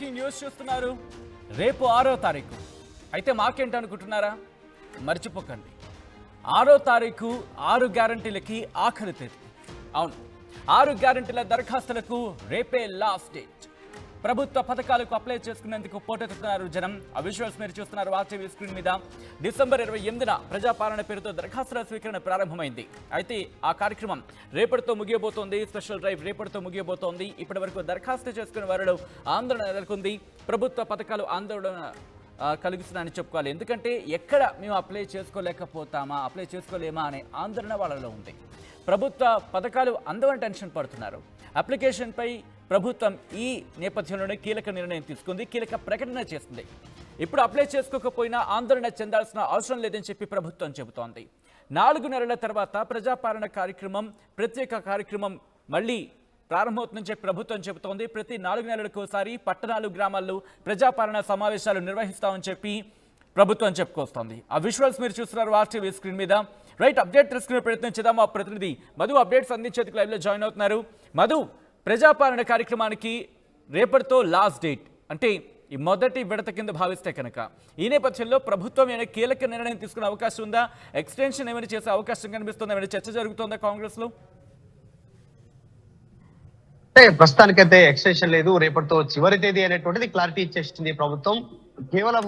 Breaking news చూస్తున్నారు. రేపు 6వ తారీఖు. అయితే మాకేంటనుకుంటున్నారా? మర్చిపోకండి, 6వ తారీఖు 6 గ్యారంటీలకి ఆఖరి తేదీ. అవును, 6 గ్యారంటీల దరఖాస్తులకు రేపే లాస్ట్ డేట్. ప్రభుత్వ పథకాలకు అప్లై చేసుకునేందుకు పోటెత్తుతున్నారు జనం. ఆ విజువల్స్ మీరు చూస్తున్నారు వాటీవీ స్క్రీన్ మీద. డిసెంబర్ 28న ప్రజాపాలన పేరుతో దరఖాస్తుల స్వీకరణ ప్రారంభమైంది. అయితే ఆ కార్యక్రమం రేపటితో ముగియబోతోంది. స్పెషల్ డ్రైవ్ రేపటితో ముగియబోతోంది. ఇప్పటి వరకు దరఖాస్తు చేసుకునే వారిలో ఆందోళన నెలకొంది. ప్రభుత్వ పథకాలు ఆందోళన కలిగిస్తున్నాయని చెప్పుకోవాలి. ఎందుకంటే ఎక్కడ మేము అప్లై చేసుకోలేమా అనే ఆందోళన వాళ్ళలో ఉంది. ప్రభుత్వ పథకాలు అందవని టెన్షన్ పడుతున్నారు. అప్లికేషన్పై ప్రభుత్వం ఈ నేపథ్యంలోనే కీలక నిర్ణయం తీసుకుంది, కీలక ప్రకటన చేస్తుంది. ఇప్పుడు అప్లై చేసుకోకపోయినా ఆందోళన చెందాల్సిన అవసరం లేదని చెప్పి ప్రభుత్వం చెబుతోంది. 4 నెలల తర్వాత ప్రజాపాలన కార్యక్రమం, ప్రత్యేక కార్యక్రమం మళ్ళీ ప్రారంభమవుతుందని చెప్పి ప్రభుత్వం చెబుతోంది. ప్రతి 4 నెలలకు ఒకసారి పట్టణాలు, గ్రామాల్లో ప్రజాపాలన సమావేశాలు నిర్వహిస్తామని చెప్పి ప్రభుత్వం చెప్పుకొస్తోంది. ఆ విజువల్స్ మీరు చూస్తున్నారు వాటీవీ స్క్రీన్ మీద. రైట్, అప్డేట్ తెలుసుకునే ప్రయత్నం చేద్దాం. మా ప్రతినిధి మధు అప్డేట్స్ అందించేందుకు లైవ్లో జాయిన్ అవుతున్నారు. మధు, ప్రజాపాలన కార్యక్రమానికి రేపటితో లాస్ట్ డేట్, అంటే ఈ మొదటి విడత కింద భావిస్తే కనుక ఈ నేపథ్యంలో ప్రభుత్వం ఏమైనా కీలక నిర్ణయం తీసుకునే అవకాశం ఉందా? ఎక్స్టెన్షన్ ఏమైనా చేసే అవకాశం కనిపిస్తుందా? ఏమైనా చర్చ జరుగుతుందా కాంగ్రెస్ లో? ప్రస్తుతానికైతే ఎక్స్టెన్షన్ లేదు. రేపటితో చివరి తేదీ అనేటువంటిది క్లారిటీ ఇచ్చేసింది ప్రభుత్వం. కేవలం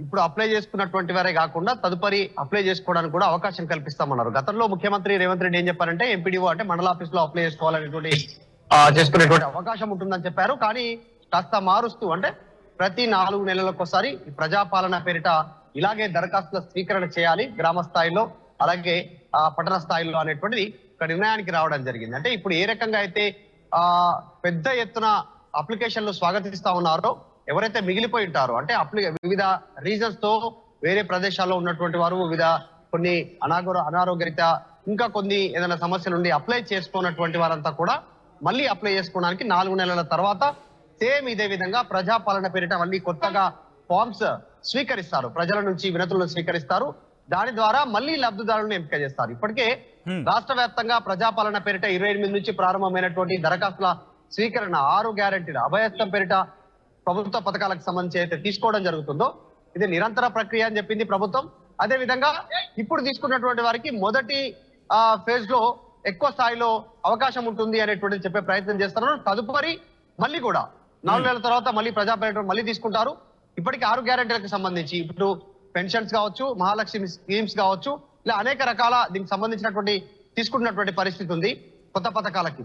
ఇప్పుడు అప్లై చేసుకున్నటువంటి వారే కాకుండా తదుపరి అప్లై చేసుకోవడానికి కూడా అవకాశం కల్పిస్తామన్నారు. గతంలో ముఖ్యమంత్రి రేవంత్ రెడ్డి ఏం చెప్పారంటే ఎంపీడీఓ అంటే మండల ఆఫీస్ లో అప్లై చేసుకోవాలనేటువంటి చేసుకునేటువంటి అవకాశం ఉంటుందని చెప్పారు. కానీ కాస్త మారుస్తూ అంటే ప్రతి 4 నెలలకోసారి ప్రజాపాలన పేరిట ఇలాగే దరఖాస్తుల స్వీకరణ చేయాలి గ్రామ స్థాయిలో, అలాగే పట్టణ స్థాయిలో అనేటువంటిది ఒక నిర్ణయానికి రావడం జరిగింది. అంటే ఇప్పుడు ఏ రకంగా అయితే పెద్ద ఎత్తున అప్లికేషన్లు స్వాగతిస్తా ఉన్నారో, ఎవరైతే మిగిలిపోయి ఉంటారో అంటే వివిధ రీజన్స్ తో వేరే ప్రదేశాల్లో ఉన్నటువంటి వారు, వివిధ కొన్ని అనారోగ్యరీత్యా ఇంకా కొన్ని ఏదైనా సమస్యలు ఉండి అప్లై చేసుకున్నటువంటి వారంతా కూడా మళ్ళీ అప్లై చేసుకోవడానికి 4 నెలల తర్వాత సేమ్ ఇదే విధంగా ప్రజాపాలన పేరిట మళ్ళీ కొత్తగా ఫార్మ్స్ స్వీకరిస్తారు, ప్రజల నుంచి వినతులను స్వీకరిస్తారు. దాని ద్వారా మళ్ళీ లబ్ధిదారులను ఎంపిక చేస్తారు. ఇప్పటికే రాష్ట్ర వ్యాప్తంగా ప్రజాపాలన పేరిట 28 నుంచి ప్రారంభమైనటువంటి దరఖాస్తుల స్వీకరణ 6 గ్యారంటీల అభయస్థం పేరిట ప్రభుత్వ పథకాలకు సంబంధించి అయితే తీసుకోవడం జరుగుతుందో ఇది నిరంతర ప్రక్రియ అని చెప్పింది ప్రభుత్వం. అదే విధంగా ఇప్పుడు తీసుకున్నటువంటి వారికి మొదటి ఫేజ్ లో ఎక్కువ స్థాయిలో అవకాశం ఉంటుంది అనేటువంటి చెప్పే ప్రయత్నం చేస్తున్నారు. తదుపరి మళ్ళీ కూడా 4 నెలల తర్వాత మళ్ళీ ప్రజాపాలన మళ్ళీ తీసుకుంటారు. ఇప్పటికీ 6 గ్యారంటీలకు సంబంధించి ఇప్పుడు పెన్షన్స్ కావచ్చు, మహాలక్ష్మి స్కీమ్స్ కావచ్చు, ఇలా అనేక రకాల దీనికి సంబంధించినటువంటి తీసుకుంటున్నటువంటి పరిస్థితి ఉంది. కొత్త పథకాలకి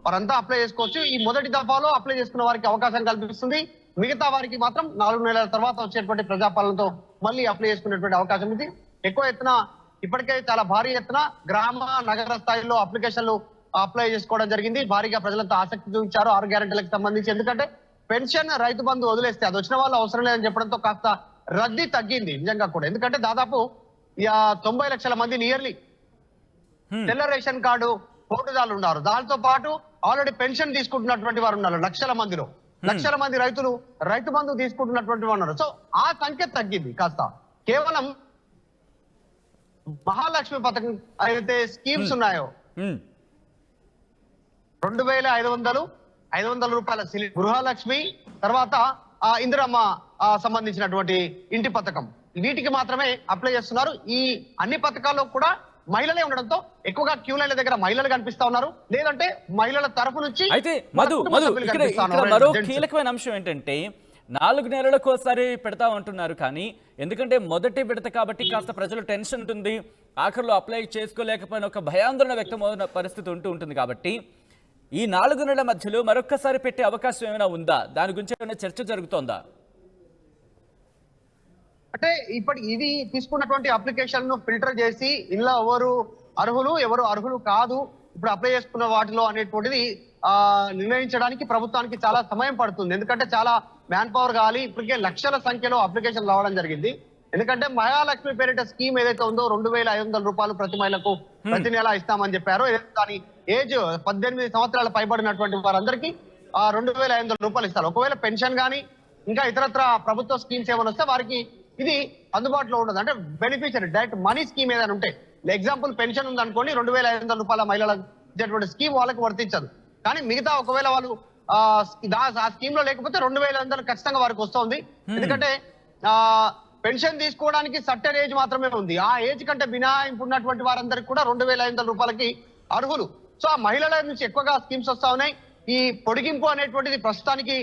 వారంతా అప్లై చేసుకోవచ్చు. ఈ మొదటి దఫాలో అప్లై చేసుకున్న వారికి అవకాశం కల్పిస్తుంది. మిగతా వారికి మాత్రం 4 నెలల తర్వాత వచ్చేటువంటి ప్రజాపాలనతో మళ్ళీ అప్లై చేసుకునేటువంటి అవకాశం ఉంది. ఎక్కువ ఎత్తున ఇప్పటికే చాలా భారీ ఎత్తున గ్రామ, నగర స్థాయిలో అప్లికేషన్లు అప్లై చేసుకోవడం జరిగింది. భారీగా ప్రజలంతా ఆసక్తి చూపించారు 6 గ్యారెంటీలకు సంబంధించి. ఎందుకంటే పెన్షన్, రైతు బంధు వదిలేస్తే అది వచ్చిన వాళ్ళు అవసరం లేదని చెప్పడంతో కాస్త రద్దీ తగ్గింది నిజంగా కూడా. ఎందుకంటే దాదాపు 90 లక్షల మంది నియర్లీ తెల్ల రేషన్ కార్డు హోల్డర్లు ఉన్నారు. దాంతో పాటు ఆల్రెడీ పెన్షన్ తీసుకుంటున్నటువంటి వారు ఉన్నారు. లక్షల మంది రైతులు రైతు బంధు తీసుకుంటున్నటువంటి వారు ఉన్నారు. సో ఆ సంఖ్య తగ్గింది కాస్త. కేవలం మహాలక్ష్మి పథకం అయితే స్కీమ్స్ ఉన్నాయో 2,500 రూపాయల గృహలక్ష్మి, తర్వాత ఇందిరమ్మ సంబంధించినటువంటి ఇంటి పథకం, వీటికి మాత్రమే అప్లై చేస్తున్నారు. ఈ అన్ని పథకాల్లో కూడా మహిళలే ఉండడంతో ఎక్కువగా క్యూ లైన్ల దగ్గర మహిళలు కనిపిస్తా ఉన్నారు. లేదంటే మహిళల తరఫు నుంచి. అయితే మరో కీలకమైన అంశం ఏంటంటే 4 నెలలకు ఒకసారి పెడతా ఉంటున్నారు. కానీ ఎందుకంటే మొదటి విడత కాబట్టి కాస్త ప్రజలు టెన్షన్ ఉంటుంది, ఆఖరిలో అప్లై చేసుకోలేకపోయిన ఒక భయాందోళన వ్యక్తమవుతున్న పరిస్థితి ఉంటుంది. కాబట్టి ఈ 4 నెలల మధ్యలో మరొక్కసారి పెట్టే అవకాశం ఏమైనా ఉందా? దాని గురించి ఏమైనా చర్చ జరుగుతోందా? అంటే ఇప్పటి ఇది తీసుకున్నటువంటి అప్లికేషన్ ను ఫిల్టర్ చేసి ఇందులో ఎవరు అర్హులు కాదు ఇప్పుడు అప్లై చేసుకున్న వాటిలో అనేటువంటిది నిర్ణయించడానికి ప్రభుత్వానికి చాలా సమయం పడుతుంది. ఎందుకంటే చాలా మ్యాన్ పవర్ కావాలి. ఇప్పటికే లక్షల సంఖ్యలో అప్లికేషన్ రావడం జరిగింది. ఎందుకంటే మహాలక్ష్మి పేరిట స్కీమ్ ఏదైతే ఉందో 2,500 రూపాయలు ప్రతి మహిళకు ప్రతి నెల ఇస్తామని చెప్పారు. దాని ఏజ్ 18 సంవత్సరాల పైబడినటువంటి వారందరికీ 2,500 రూపాయలు ఇస్తారు. ఒకవేళ పెన్షన్ కానీ ఇంకా ఇతరత్ర ప్రభుత్వ స్కీమ్స్ ఏమైనా వస్తే వారికి ఇది అందుబాటులో ఉండదు. అంటే బెనిఫిషియరీ డైరెక్ట్ మనీ స్కీమ్ ఏదైనా ఉంటే, ఎగ్జాంపుల్ పెన్షన్ ఉందనుకోండి, 2,500 రూపాయల మహిళలకు ఇచ్చేటువంటి స్కీమ్ వాళ్ళకి వర్తించదు. కానీ మిగతా ఒకవేళ వాళ్ళు ఆ స్కీమ్ లో లేకపోతే 2,500 ఖచ్చితంగా వారికి వస్తుంది. ఎందుకంటే పెన్షన్ తీసుకోవడానికి సర్టెన్ ఏజ్ మాత్రమే ఉంది. ఆ ఏజ్ కంటే మినహాయింపు ఉన్నటువంటి వారందరికీ కూడా 2,500 రూపాయలకి అర్హులు. సో ఆ మహిళల నుంచి ఎక్కువగా స్కీమ్స్ వస్తా ఉన్నాయి. ఈ పొడిగింపు అనేటువంటిది ప్రస్తుతానికి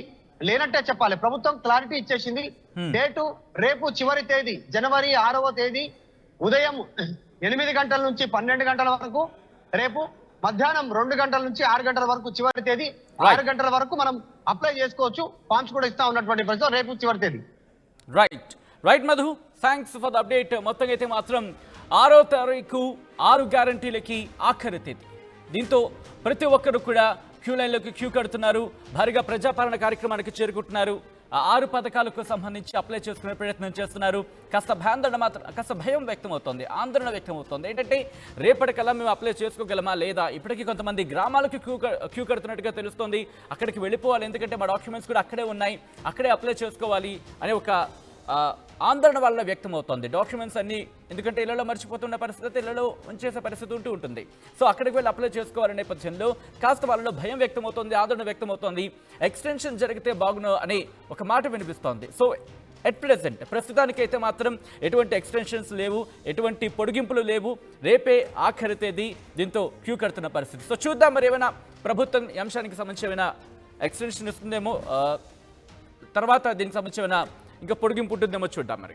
లేనట్టే చెప్పాలి. ప్రభుత్వం క్లారిటీ ఇచ్చేసింది. డేటు రేపు చివరి తేదీ జనవరి 6వ తేదీ ఉదయం 8 గంటల నుంచి 12 గంటల వరకు, రేపు మధ్యాహ్నం 2 గంటల నుంచి 6 గంటల వరకు చివరి తేదీ. 6 గంటల వరకు మనం అప్లై చేసుకోవచ్చు. ఫామ్స్ కూడా ఇస్తా ఉన్నటువంటి పరిస్థితి. రేపు చివరి తేదీ. Right Madhu, thanks for the update. మొత్తంగా అయితే మాత్రం 6వ తారీఖు 6 గ్యారంటీలకి ఆఖరి తేదీ. దీంతో ప్రతి ఒక్కరు కూడా క్యూ లైన్లోకి క్యూ కడుతున్నారు. భారీగా ప్రజాపాలన కార్యక్రమానికి చేరుకుంటున్నారు. ఆ 6 పథకాలకు సంబంధించి అప్లై చేసుకునే ప్రయత్నం చేస్తున్నారు. కాస్త భయం వ్యక్తమవుతోంది, ఆందోళన వ్యక్తమవుతోంది. ఏంటంటే రేపటికల్లా మేము అప్లై చేసుకోగలమా లేదా? ఇప్పటికీ కొంతమంది గ్రామాలకు క్యూ కడుతున్నట్టుగా తెలుస్తోంది. అక్కడికి వెళ్ళిపోవాలి, ఎందుకంటే మా డాక్యుమెంట్స్ కూడా అక్కడే ఉన్నాయి, అక్కడే అప్లై చేసుకోవాలి అనే ఒక ఆందోళన వల్ల వ్యక్తమవుతోంది. డాక్యుమెంట్స్ అన్ని ఎందుకంటే ఇళ్లలో మర్చిపోతున్న పరిస్థితి, ఇళ్లలో ఉంచేసే పరిస్థితి ఉంటుంది. సో అక్కడికి వెళ్ళి అప్లై చేసుకోవాలనే నేపథ్యంలో కాస్త వాళ్ళలో భయం వ్యక్తమవుతోంది, ఆందోళన వ్యక్తమవుతోంది. ఎక్స్టెన్షన్ జరిగితే బాగును అనే ఒక మాట వినిపిస్తోంది. సో ఎట్ ప్రెసెంట్ ప్రస్తుతానికైతే మాత్రం ఎటువంటి ఎక్స్టెన్షన్స్ లేవు, ఎటువంటి పొడిగింపులు లేవు. రేపే ఆఖరి తేదీ. దీంతో క్యూ కడుతున్న పరిస్థితి. సో చూద్దాం మరి ఏమైనా ప్రభుత్వం ఈ అంశానికి సంబంధించి ఏమైనా ఎక్స్టెన్షన్ ఇస్తుందేమో, తర్వాత దీనికి సంబంధించి ఏమైనా ఇంకా పొడిగింపు ఉంటుందేమో చూద్దాం మరి.